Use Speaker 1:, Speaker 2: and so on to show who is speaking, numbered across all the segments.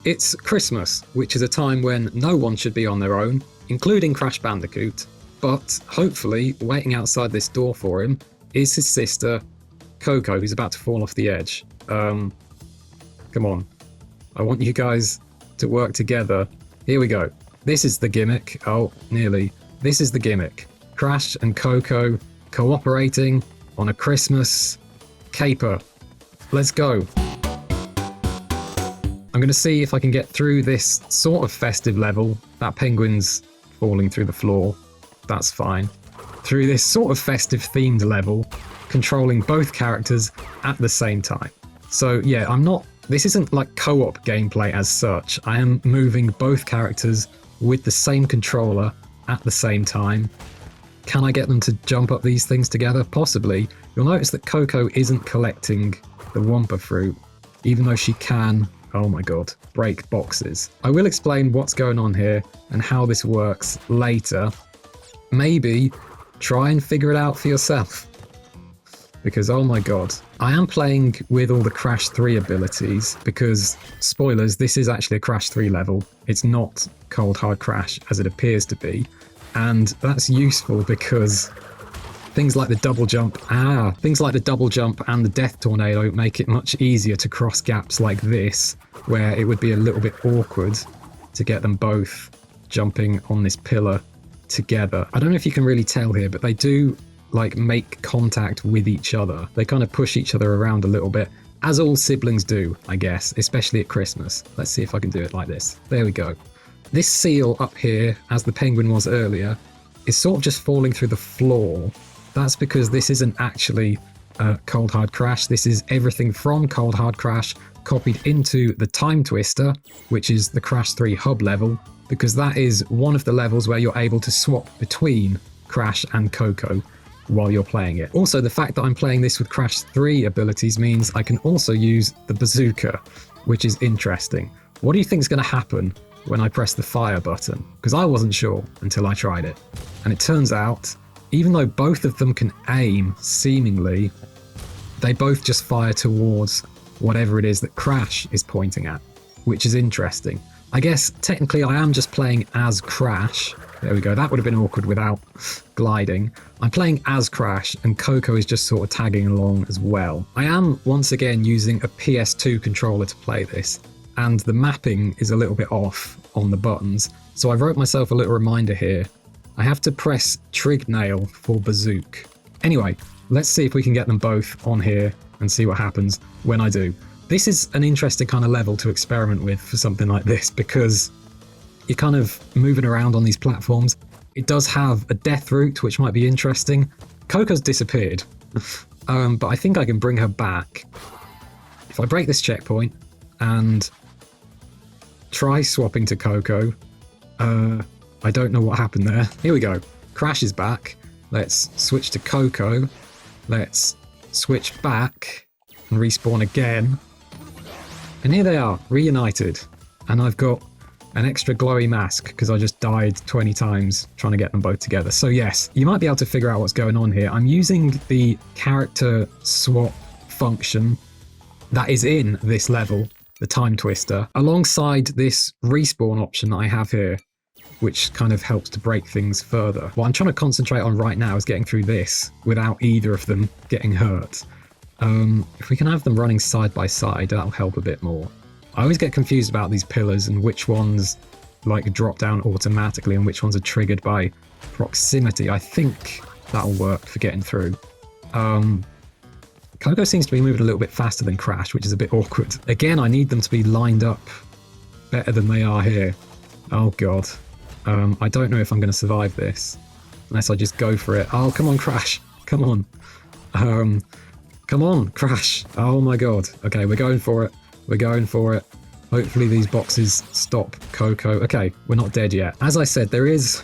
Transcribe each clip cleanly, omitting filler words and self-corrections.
Speaker 1: It's Christmas, which is a time when no one should be on their own, including Crash Bandicoot, but hopefully waiting outside this door for him is his sister, Coco, who's about to fall off the edge. Come on. I want you guys to work together. Here we go. This is the gimmick. Oh, nearly. This is the gimmick. Crash and Coco cooperating on a Christmas caper. Let's go. I'm going to see if I can get through this sort of festive level. That penguin's falling through the floor. That's fine. Through this sort of festive themed level, controlling both characters at the same time. So yeah, this isn't like co-op gameplay as such. I am moving both characters with the same controller at the same time. Can I get them to jump up these things together? Possibly. You'll notice that Coco isn't collecting the Wumpa fruit, even though she can, oh my god, break boxes. I will explain what's going on here and how this works later. Maybe try and figure it out for yourself. Because, oh my god, I am playing with all the Crash 3 abilities because, spoilers, this is actually a Crash 3 level. It's not Cold Hard Crash as it appears to be. And that's useful because things like the double jump and the death tornado make it much easier to cross gaps like this, where it would be a little bit awkward to get them both jumping on this pillar together. I don't know if you can really tell here, but they do like make contact with each other. They kind of push each other around a little bit, as all siblings do, I guess, especially at Christmas. Let's see if I can do it like this. There we go. This seal up here, as the penguin was earlier, is sort of just falling through the floor. That's because this isn't actually Cold Hard Crash. This is everything from Cold Hard Crash copied into the Time Twister, which is the Crash 3 hub level, because that is one of the levels where you're able to swap between Crash and Coco while you're playing it. Also, the fact that I'm playing this with Crash 3 abilities means I can also use the bazooka, which is interesting. What do you think is going to happen when I press the fire button? Because I wasn't sure until I tried it. And it turns out, even though both of them can aim, seemingly, they both just fire towards whatever it is that Crash is pointing at, which is interesting. I guess technically I am just playing as Crash. There we go, that would have been awkward without gliding. I'm playing as Crash and Coco is just sort of tagging along as well. I am once again using a PS2 controller to play this, and the mapping is a little bit off on the buttons, so I wrote myself a little reminder here. I have to press trig nail for bazooka. Anyway, let's see if we can get them both on here and see what happens when I do. This is an interesting kind of level to experiment with for something like this because you're kind of moving around on these platforms. It does have a death route, which might be interesting. Coco's disappeared, but I think I can bring her back. If I break this checkpoint and try swapping to Coco, I don't know what happened there. Here we go. Crash is back. Let's switch to Coco. Let's switch back and respawn again. And here they are, reunited. And I've got an extra glowy mask because I just died 20 times trying to get them both together. So yes, you might be able to figure out what's going on here. I'm using the character swap function that is in this level, the Time Twister, alongside this respawn option that I have here, which kind of helps to break things further. What I'm trying to concentrate on right now is getting through this without either of them getting hurt. If we can have them running side by side, that'll help a bit more. I always get confused about these pillars and which ones like drop down automatically and which ones are triggered by proximity. I think that'll work for getting through. Coco seems to be moving a little bit faster than Crash, which is a bit awkward. Again, I need them to be lined up better than they are here. Oh god. I don't know if I'm going to survive this unless I just go for it. Oh, come on, Crash. Come on. Come on, Crash. Oh my god. Okay, we're going for it. We're going for it. Hopefully these boxes stop Coco. Okay, we're not dead yet. As I said, there is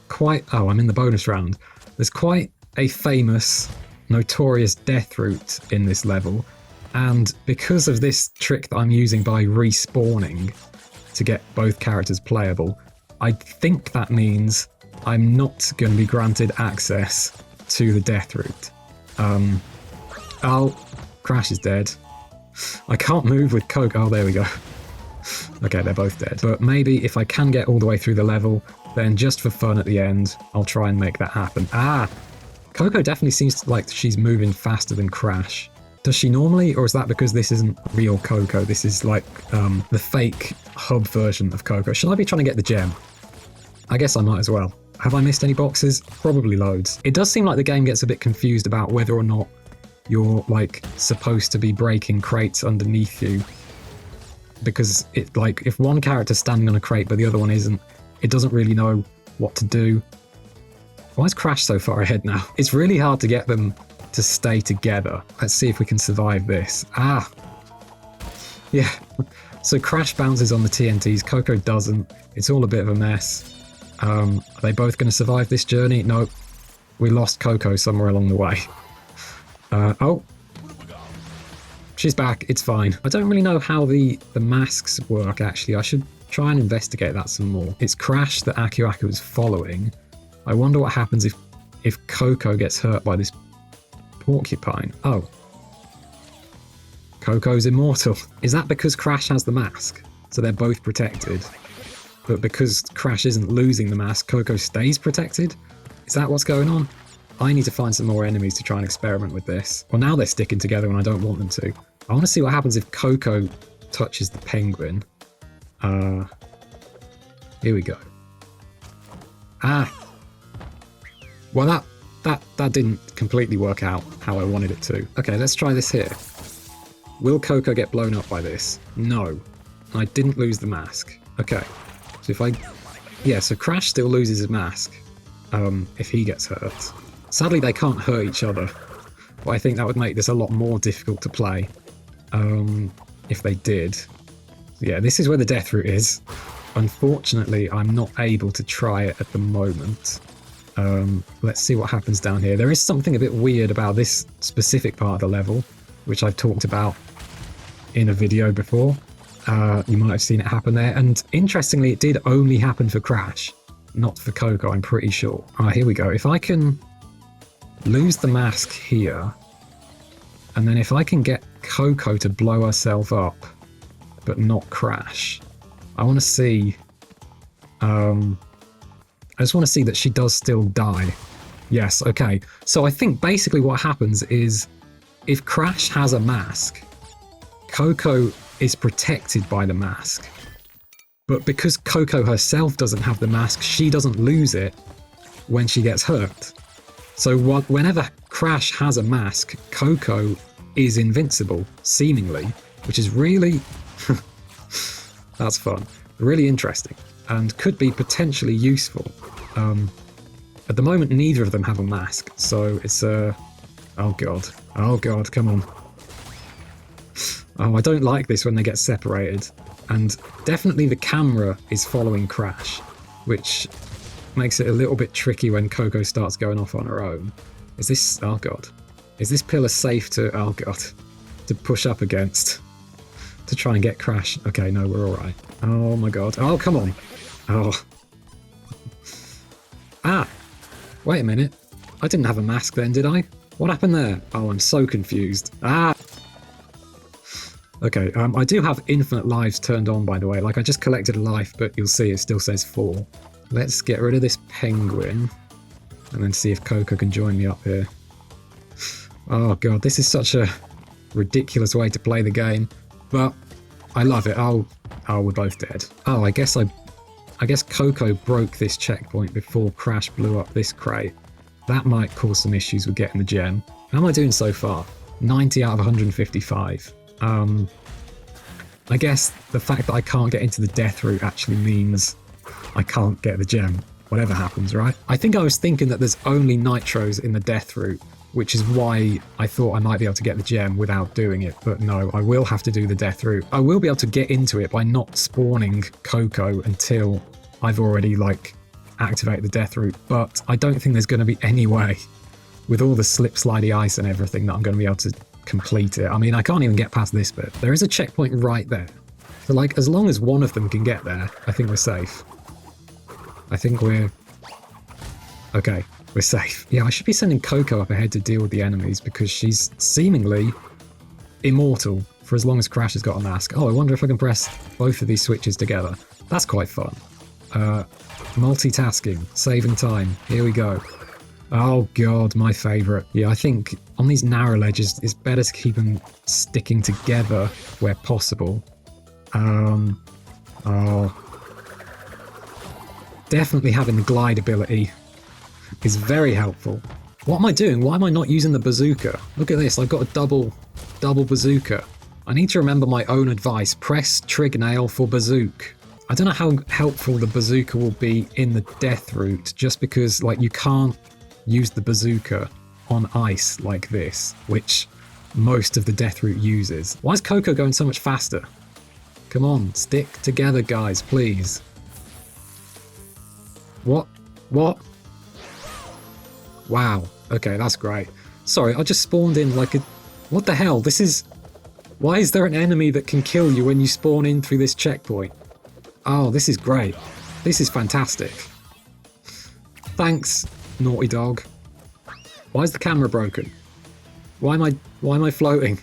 Speaker 1: quite... Oh, I'm in the bonus round. There's quite a famous, notorious death route in this level. And because of this trick that I'm using by respawning to get both characters playable, I think that means I'm not going to be granted access to the death route. Oh, Crash is dead. I can't move with Coco. Oh, there we go. Okay, they're both dead. But maybe if I can get all the way through the level, then just for fun at the end, I'll try and make that happen. Ah! Coco definitely seems like she's moving faster than Crash. Does she normally, or is that because this isn't real Coco? This is like the fake hub version of Coco. Should I be trying to get the gem? I guess I might as well. Have I missed any boxes? Probably loads. It does seem like the game gets a bit confused about whether or not you're like supposed to be breaking crates underneath you. Because it like if one character's standing on a crate but the other one isn't, it doesn't really know what to do. Why is Crash so far ahead now? It's really hard to get them to stay together. Let's see if we can survive this. Ah! Yeah. So Crash bounces on the TNTs, Coco doesn't. It's all a bit of a mess. Are they both going to survive this journey? Nope. We lost Coco somewhere along the way. Oh. She's back. It's fine. I don't really know how the masks work, actually. I should try and investigate that some more. It's Crash that Aku Aku is following. I wonder what happens if Coco gets hurt by this porcupine. Oh. Coco's immortal. Is that because Crash has the mask? So they're both protected. But because Crash isn't losing the mask, Coco stays protected? Is that what's going on? I need to find some more enemies to try and experiment with this. Well, now they're sticking together and I don't want them to. I want to see what happens if Coco touches the penguin. Here we go. Ah! Well, that didn't completely work out how I wanted it to. Okay, let's try this here. Will Coco get blown up by this? No. I didn't lose the mask. Okay. So if I... Yeah, so Crash still loses his mask. If he gets hurt. Sadly, they can't hurt each other. But I think that would make this a lot more difficult to play. If they did. Yeah, this is where the death route is. Unfortunately, I'm not able to try it at the moment. Let's see what happens down here. There is something a bit weird about this specific part of the level, which I've talked about in a video before. You might have seen it happen there. And interestingly, it did only happen for Crash, not for Coco, I'm pretty sure. Here we go. If I can lose the mask here, and then if I can get Coco to blow herself up, but not Crash, I want to see... I just want to see that she does still die. Yes, okay. So I think basically what happens is if Crash has a mask, Coco is protected by the mask. But because Coco herself doesn't have the mask, she doesn't lose it when she gets hurt. So whenever Crash has a mask, Coco is invincible, seemingly, which is really... That's fun. Really interesting. And could be potentially useful. At the moment, neither of them have a mask, so it's oh god. Oh god, come on. Oh, I don't like this when they get separated. And definitely the camera is following Crash, which makes it a little bit tricky when Coco starts going off on her own. Is this... oh god. Is this pillar safe to... oh god. To push up against? To try and get Crash? Okay, no, we're alright. Oh my god. Oh, come on. Oh. Ah! Wait a minute. I didn't have a mask then, did I? What happened there? Oh, I'm so confused. Ah! Okay, I do have infinite lives turned on, by the way. Like, I just collected a life, but you'll see it still says 4. Let's get rid of this penguin. And then see if Coco can join me up here. Oh god, this is such a ridiculous way to play the game. But I love it. Oh, we're both dead. Oh, I guess Coco broke this checkpoint before Crash blew up this crate. That might cause some issues with getting the gem. How am I doing so far? 90 out of 155. I guess the fact that I can't get into the death route actually means I can't get the gem, whatever happens, right? I think I was thinking that there's only nitros in the death route, which is why I thought I might be able to get the gem without doing it, but no, I will have to do the death route. I will be able to get into it by not spawning Coco until I've already, like, activated the death route, but I don't think there's going to be any way, with all the slip-slidey ice and everything, that I'm going to be able to complete it. I mean, I can't even get past this bit. There is a checkpoint right there. So, like, as long as one of them can get there, I think we're safe. I think we're... okay, we're safe. Yeah, I should be sending Coco up ahead to deal with the enemies because she's seemingly immortal. for as long as Crash has got a mask. Oh, I wonder if I can press both of these switches together. That's quite fun. Multitasking, saving time. Here we go. Oh god, my favourite. Yeah, I think on these narrow ledges, it's better to keep them sticking together where possible. Oh. Definitely having the glide ability is very helpful. What am I doing? Why am I not using the bazooka? Look at this, I've got a double bazooka. I need to remember my own advice. Press trig nail for bazooka. I don't know how helpful the bazooka will be in the death route, just because like you can't use the bazooka on ice like this, which most of the death route uses. Why is Coco going so much faster? Come on, stick together, guys, please. What? Wow. Okay, that's great. Sorry, I just spawned in like a... What the hell? This is... Why is there an enemy that can kill you when you spawn in through this checkpoint? Oh, this is great. This is fantastic. Thanks, Naughty Dog. Why is the camera broken? Why am I floating?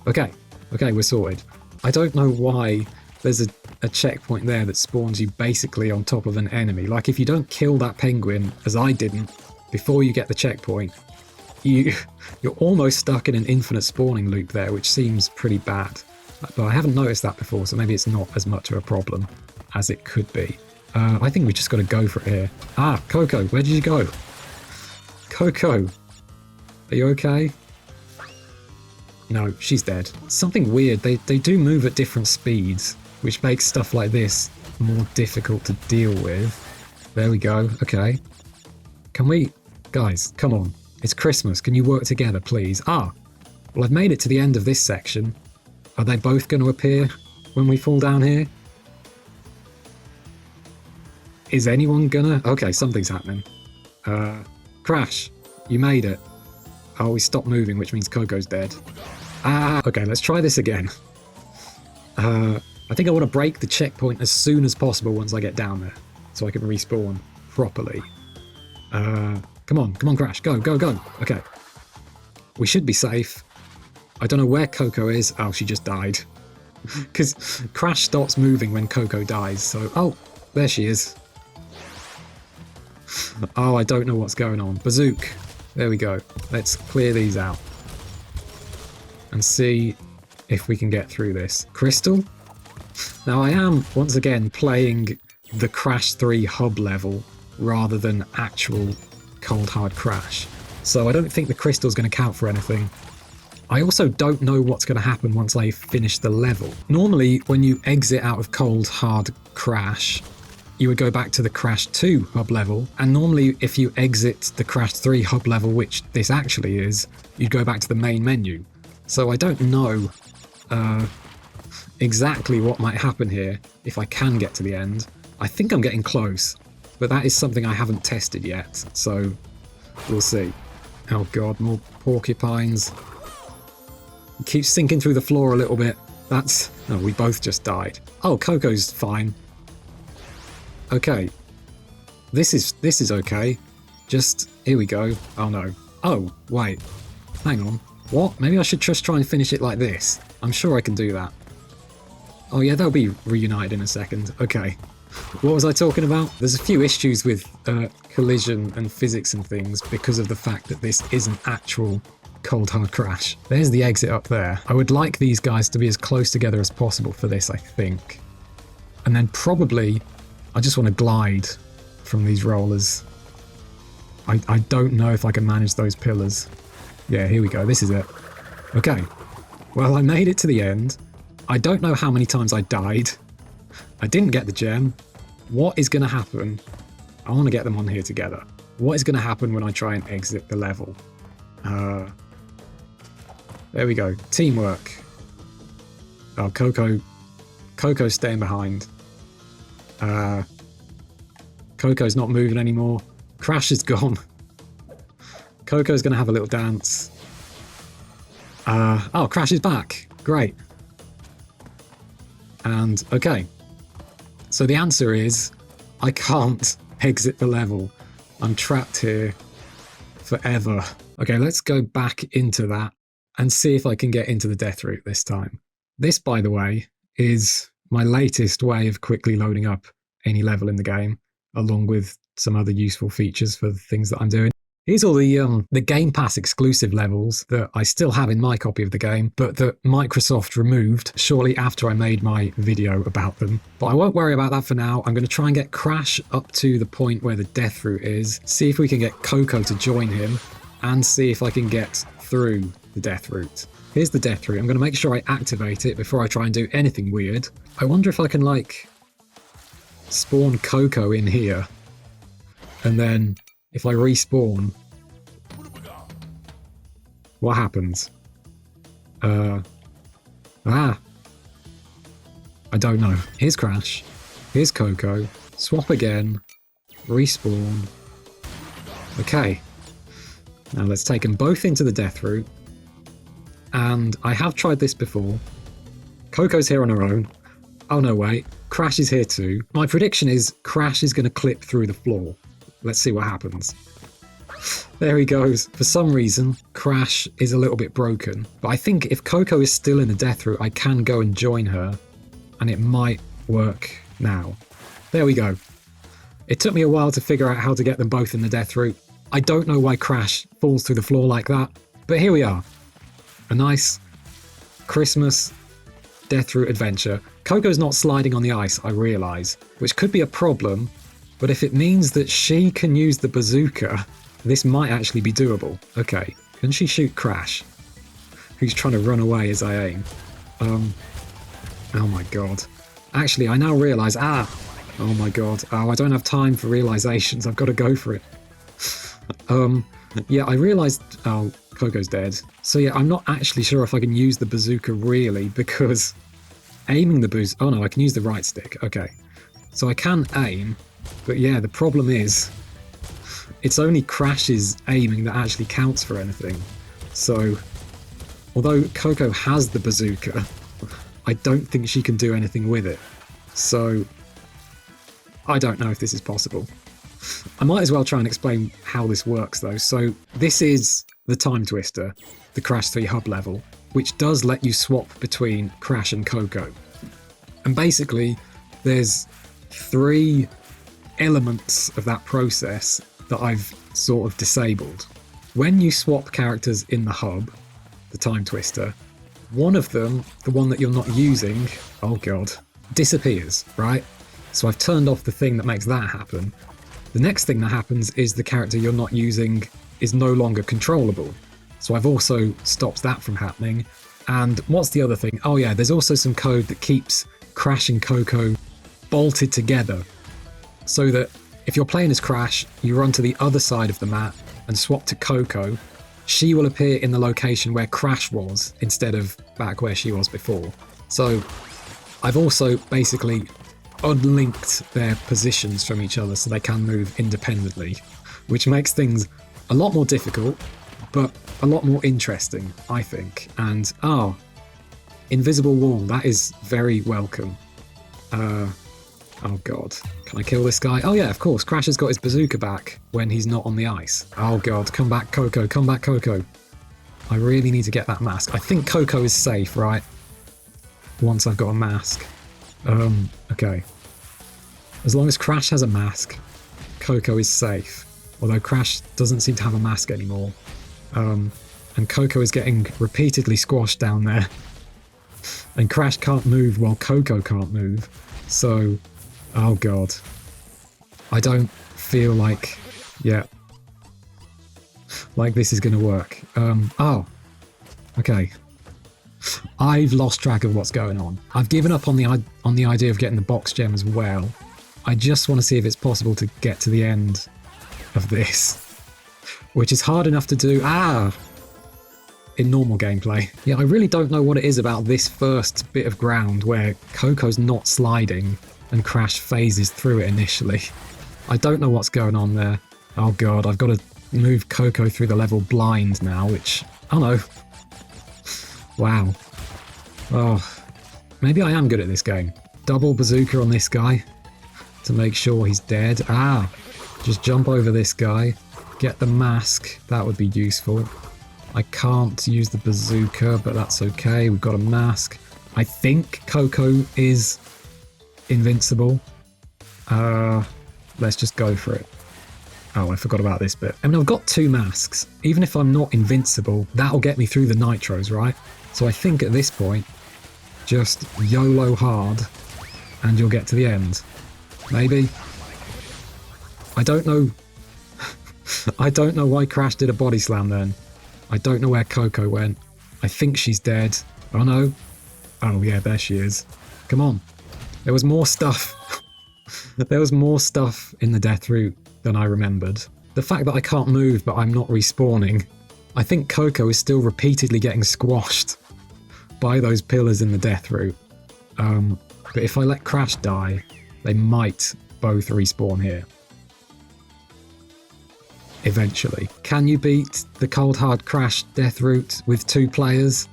Speaker 1: Okay, we're sorted. I don't know why there's a checkpoint there that spawns you basically on top of an enemy. Like, if you don't kill that penguin, as I didn't, before you get the checkpoint, you're almost stuck in an infinite spawning loop there, which seems pretty bad. But I haven't noticed that before, so maybe it's not as much of a problem as it could be. I think we just got to go for it here. Ah, Coco, where did you go? Coco, are you okay? No, she's dead. Something weird, they do move at different speeds, which makes stuff like this more difficult to deal with. There we go, okay. Can we... Guys, come on. It's Christmas, can you work together, please? Ah, well, I've made it to the end of this section. Are they both going to appear when we fall down here? Is anyone gonna... Okay, something's happening. Crash, you made it. Oh, we stopped moving, which means Coco's dead. Ah, okay, let's try this again. I think I want to break the checkpoint as soon as possible once I get down there, so I can respawn properly. Come on, Crash, go. Okay. We should be safe. I don't know where Coco is. Oh, she just died. Because Crash stops moving when Coco dies, so... Oh, there she is. Oh, I don't know what's going on. Bazooka. There we go. Let's clear these out. And see if we can get through this. Crystal? Now, I am, once again, playing the Crash 3 hub level rather than actual Cold Hard Crash. So I don't think the crystal's going to count for anything. I also don't know what's going to happen once I finish the level. Normally, when you exit out of Cold Hard Crash, you would go back to the Crash 2 hub level, and normally if you exit the Crash 3 hub level, which this actually is, you'd go back to the main menu. So I don't know exactly what might happen here if I can get to the end. I think I'm getting close, but that is something I haven't tested yet, so we'll see. Oh god, more porcupines. It keeps sinking through the floor a little bit. That's... Oh, we both just died. Oh, Coco's fine. Okay. This is okay. Just... Here we go. Oh no. Oh, wait. Hang on. What? Maybe I should just try and finish it like this. I'm sure I can do that. Oh yeah, they'll be reunited in a second. Okay. What was I talking about? There's a few issues with collision and physics and things because of the fact that this is an actual Cold Hard Crash. There's the exit up there. I would like these guys to be as close together as possible for this, I think. And then probably I just want to glide from these rollers. I don't know if I can manage those pillars. Yeah, here we go. This is it. Okay. Well, I made it to the end. I don't know how many times I died. I didn't get the gem. What is going to happen? I want to get them on here together. What is going to happen when I try and exit the level? There we go. Teamwork. Oh, Coco's staying behind. Coco's not moving anymore. Crash is gone. Coco's going to have a little dance. Oh, Crash is back. Great. And, okay. So the answer is, I can't exit the level. I'm trapped here forever. Okay, let's go back into that and see if I can get into the death route this time. This, by the way, is my latest way of quickly loading up any level in the game, along with some other useful features for the things that I'm doing. Here's all the Game Pass exclusive levels that I still have in my copy of the game, but that Microsoft removed shortly after I made my video about them. But I won't worry about that for now. I'm going to try and get Crash up to the point where the death route is, see if we can get Coco to join him, and see if I can get through the death route. Here's the death route. I'm going to make sure I activate it before I try and do anything weird. I wonder if I can, like, spawn Coco in here, and then if I respawn, what happens? I don't know. Here's Crash. Here's Coco. Swap again. Respawn. Okay. Now let's take them both into the death route. And I have tried this before. Coco's here on her own. Oh no, wait. Crash is here too. My prediction is Crash is going to clip through the floor. Let's see what happens. There he goes. For some reason, Crash is a little bit broken. But I think if Coco is still in the death route, I can go and join her. And it might work now. There we go. It took me a while to figure out how to get them both in the death route. I don't know why Crash falls through the floor like that. But here we are. A nice Christmas death route adventure. Coco's not sliding on the ice, I realise, which could be a problem. But if it means that she can use the bazooka, this might actually be doable. Okay, can she shoot Crash, who's trying to run away as I aim? Oh my god. Actually, I now realise, oh my god. Oh, I don't have time for realisations. I've got to go for it. Yeah, I realised, oh, Coco's dead. So yeah, I'm not actually sure if I can use the bazooka really, because aiming the bazooka, oh no, I can use the right stick. Okay, so I can aim. But yeah, the problem is, it's only Crash's aiming that actually counts for anything. So, although Coco has the bazooka, I don't think she can do anything with it. So, I don't know if this is possible. I might as well try and explain how this works though. So, this is the Time Twister, the Crash 3 hub level, which does let you swap between Crash and Coco. And basically, there's 3 elements of that process that I've sort of disabled. When you swap characters in the hub, the Time Twister, one of them, the one that you're not using, oh god, disappears, right? So I've turned off the thing that makes that happen. The next thing that happens is the character you're not using is no longer controllable. So I've also stopped that from happening. And what's the other thing? Oh yeah, there's also some code that keeps Crash and Coco bolted together, so that if you're playing as Crash, you run to the other side of the map and swap to Coco, she will appear in the location where Crash was instead of back where she was before. So I've also basically unlinked their positions from each other so they can move independently, which makes things a lot more difficult, but a lot more interesting, I think. And, oh, invisible wall, that is very welcome. Oh god, can I kill this guy? Oh yeah, of course, Crash has got his bazooka back when he's not on the ice. Oh god, come back Coco, come back Coco. I really need to get that mask. I think Coco is safe, right? Once I've got a mask. Okay. As long as Crash has a mask, Coco is safe. Although Crash doesn't seem to have a mask anymore. And Coco is getting repeatedly squashed down there. And Crash can't move while Coco can't move. So, oh god. I don't feel like, yeah, like this is going to work. Oh, okay. I've lost track of what's going on. I've given up on the idea of getting the box gem as well. I just want to see if it's possible to get to the end of this, which is hard enough to do. In normal gameplay. Yeah, I really don't know what it is about this first bit of ground where Coco's not sliding and Crash phases through it initially. I don't know what's going on there. Oh god, I've got to move Coco through the level blind now, which, oh no. Wow. Oh, maybe I am good at this game. Double bazooka on this guy to make sure he's dead. Just jump over this guy, get the mask, that would be useful. I can't use the bazooka, but that's okay. We've got a mask. I think Coco is invincible. Let's just go for it. Oh, I forgot about this bit. I mean, I've got 2 masks. Even if I'm not invincible, that'll get me through the nitros, right? So I think at this point, just YOLO hard, and you'll get to the end. Maybe. I don't know. I don't know why Crash did a body slam then. I don't know where Coco went. I think she's dead. Oh no. Oh yeah, there she is. Come on. There was more stuff. There was more stuff in the death route than I remembered. The fact that I can't move but I'm not respawning. I think Coco is still repeatedly getting squashed by those pillars in the death route. But if I let Crash die, they might both respawn here. Eventually. Can you beat the Cold Hard Crash death route with 2 players?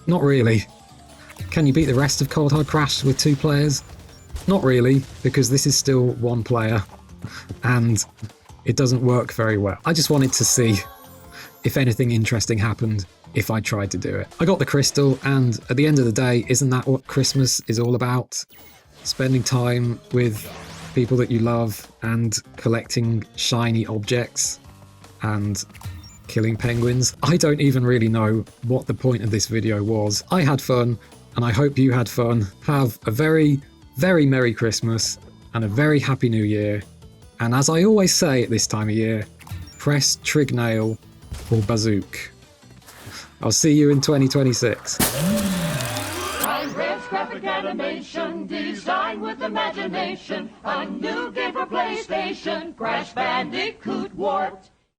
Speaker 1: Not really. Can you beat the rest of Cold Hard Crash with 2 players? Not really, because this is still 1 player, and it doesn't work very well. I just wanted to see if anything interesting happened if I tried to do it. I got the crystal, and at the end of the day, isn't that what Christmas is all about? Spending time with people that you love and collecting shiny objects and killing penguins. I don't even really know what the point of this video was. I had fun, and I hope you had fun. Have a very, very Merry Christmas and a very Happy New Year. And as I always say at this time of year, press trig nail or bazook. I'll see you in 2026.
Speaker 2: Graphic animation, designed with imagination. A new game for PlayStation, Crash Bandicoot Warped.